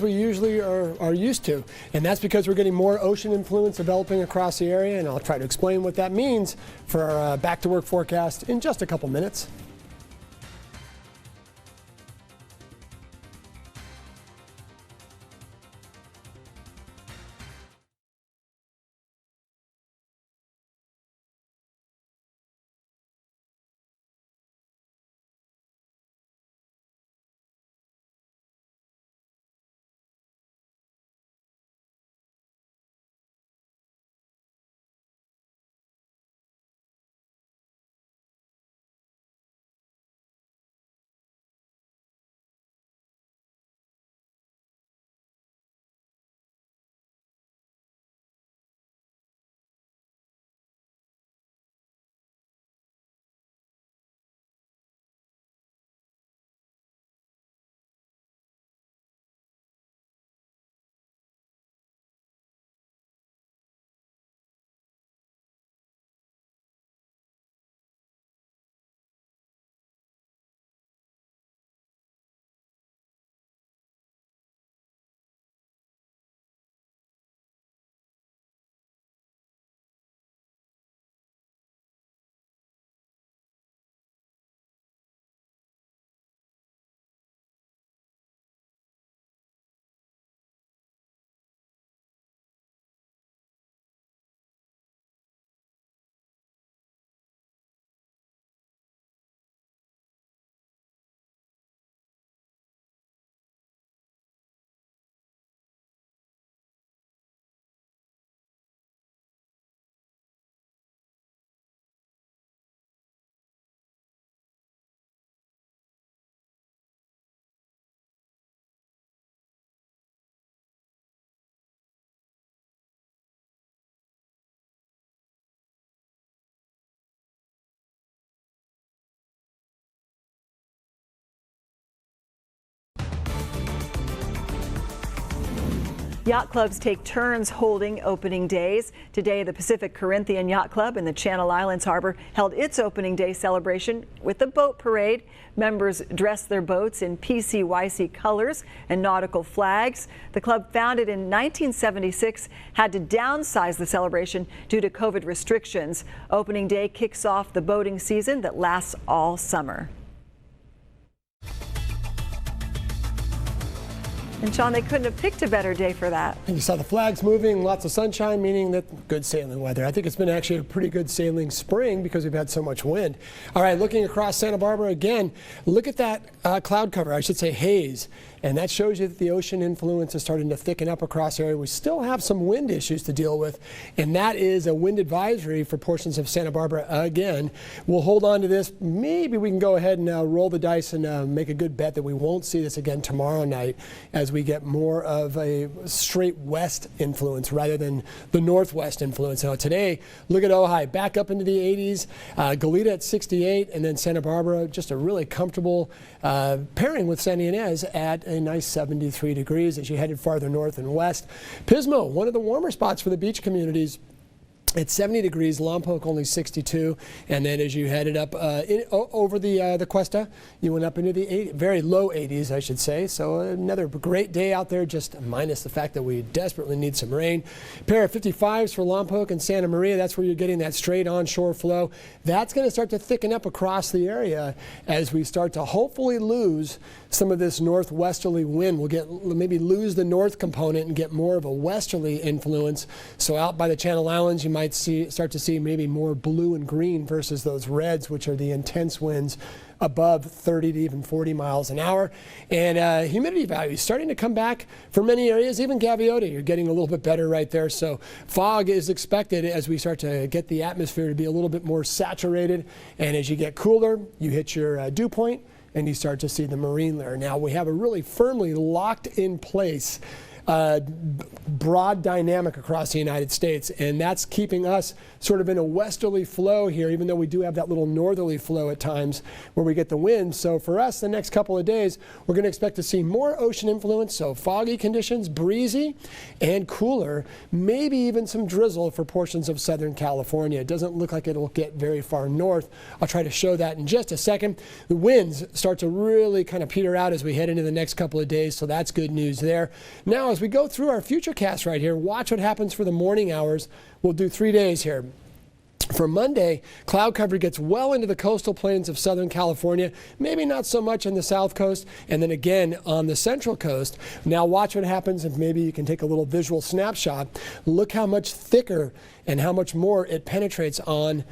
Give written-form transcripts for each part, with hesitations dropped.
we usually are used to, and that's because we're getting more ocean influence developing across the area, and I'll try to explain what that means for our back to work forecast in just a couple minutes. Yacht clubs take turns holding opening days. Today, the Pacific Corinthian Yacht Club in the Channel Islands Harbor held its opening day celebration with a boat parade. Members dressed their boats in PCYC colors and nautical flags. The club, founded in 1976, had to downsize the celebration due to COVID restrictions. Opening day kicks off the boating season that lasts all summer. And Sean, they couldn't have picked a better day for that. And you saw the flags moving, lots of sunshine, meaning that good sailing weather. I think it's been actually a pretty good sailing spring because we've had so much wind. All right, looking across Santa Barbara again, look at that cloud cover, I should say haze. And that shows you that the ocean influence is starting to thicken up across the area. We still have some wind issues to deal with, and that is a wind advisory for portions of Santa Barbara again. We'll hold on to this. Maybe we can go ahead and roll the dice and make a good bet that we won't see this again tomorrow night as we get more of a straight west influence rather than the northwest influence. Now today, look at Ojai, back up into the 80s, Goleta at 68, and then Santa Barbara, just a really comfortable pairing with San Ynez at a nice 73 degrees as you headed farther north and west. Pismo, one of the warmer spots for the beach communities, at 70 degrees, Lompoc only 62, and then as you headed up over the Cuesta, you went up into the very low 80s, I should say. So another great day out there, just minus the fact that we desperately need some rain. Pair of 55s for Lompoc and Santa Maria. That's where you're getting that straight onshore flow. That's going to start to thicken up across the area as we start to hopefully lose some of this northwesterly wind. We'll maybe lose the north component and get more of a westerly influence. So out by the Channel Islands, you might start to see maybe more blue and green versus those reds, which are the intense winds above 30 to even 40 miles an hour. And humidity values starting to come back for many areas, even Gaviota, you're getting a little bit better right there. So fog is expected as we start to get the atmosphere to be a little bit more saturated. And as you get cooler, you hit your dew point and you start to see the marine layer. Now we have a really firmly locked in place broad dynamic across the United States, and that's keeping us sort of in a westerly flow here, even though we do have that little northerly flow at times where we get the wind. So for us, the next couple of days, we're going to expect to see more ocean influence, so foggy conditions, breezy and cooler, maybe even some drizzle for portions of Southern California. It doesn't look like it'll get very far north. I'll try to show that in just a second. The winds start to really kind of peter out as we head into the next couple of days, so that's good news there. Now, as we go through our FUTURECAST right here, watch what happens for the morning hours. We'll do 3 days here. For Monday, cloud cover gets well into the coastal plains of Southern California, maybe not so much on the south coast, and then again on the central coast. Now watch what happens, and maybe you can take a little visual snapshot. Look how much thicker and how much more it penetrates on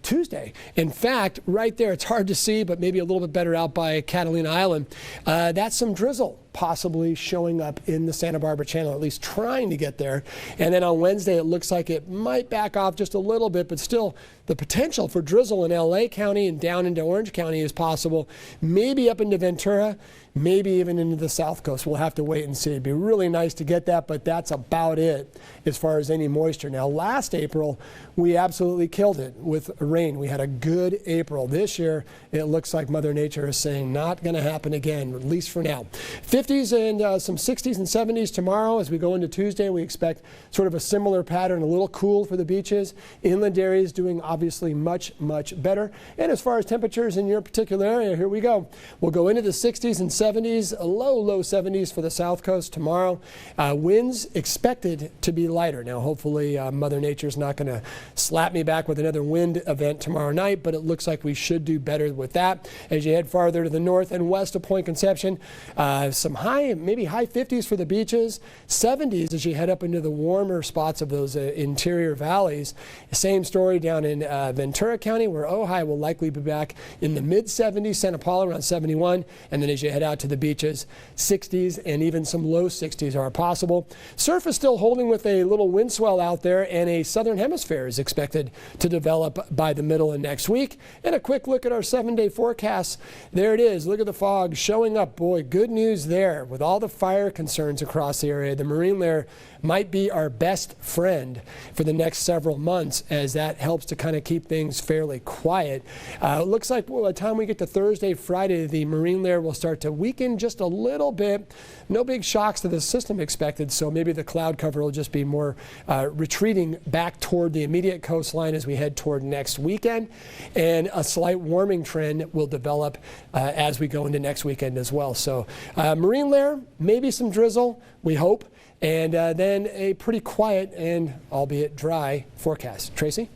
Tuesday. In fact, right there, it's hard to see, but maybe a little bit better out by Catalina Island. That's some drizzle possibly showing up in the Santa Barbara Channel, at least trying to get there. And then on Wednesday, it looks like it might back off just a little bit, but still the potential for drizzle in LA County and down into Orange County is possible, maybe up into Ventura, maybe even into the south coast. We'll have to wait and see. It'd be really nice to get that, but that's about it as far as any moisture. Now, last April, we absolutely killed it with rain. We had a good April. This year, it looks like Mother Nature is saying not going to happen again, at least for now. 50s and some 60s and 70s tomorrow. As we go into Tuesday, we expect sort of a similar pattern, a little cool for the beaches. Inland areas doing obviously much, much better. And as far as temperatures in your particular area, here we go. We'll go into the 60s and 70s, low 70s for the south coast tomorrow. Winds expected to be lighter. Now, hopefully, Mother Nature's not going to slap me back with another wind event tomorrow night, but it looks like we should do better with that. As you head farther to the north and west of Point Conception, some maybe high 50s for the beaches, 70s as you head up into the warmer spots of those interior valleys. Same story down in Ventura County, where Ojai will likely be back in the mid 70s, Santa Paula around 71, and then as you head out to the beaches, 60s and even some low 60s are possible. Surf is still holding with a little wind swell out there, and a southern hemisphere is expected to develop by the middle of next week. And a quick look at our 7-day forecast. There it is. Look at the fog showing up. Boy, good news there. With all the fire concerns across the area, the marine layer might be our best friend for the next several months, as that helps to kind of keep things fairly quiet. It looks like by the time we get to Thursday, Friday, the marine layer will start to weaken just a little bit. No big shocks to the system expected, so maybe the cloud cover will just be more retreating back toward the immediate coastline as we head toward next weekend. And a slight warming trend will develop as we go into next weekend as well. So marine layer, maybe some drizzle, we hope. And then a pretty quiet and albeit dry forecast. Tracy?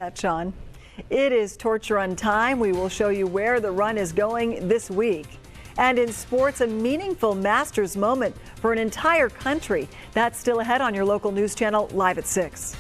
That's Sean. It is Torch Run time. We will show you where the run is going this week. And in sports, a meaningful Masters moment for an entire country. That's still ahead on your local news channel, live at 6.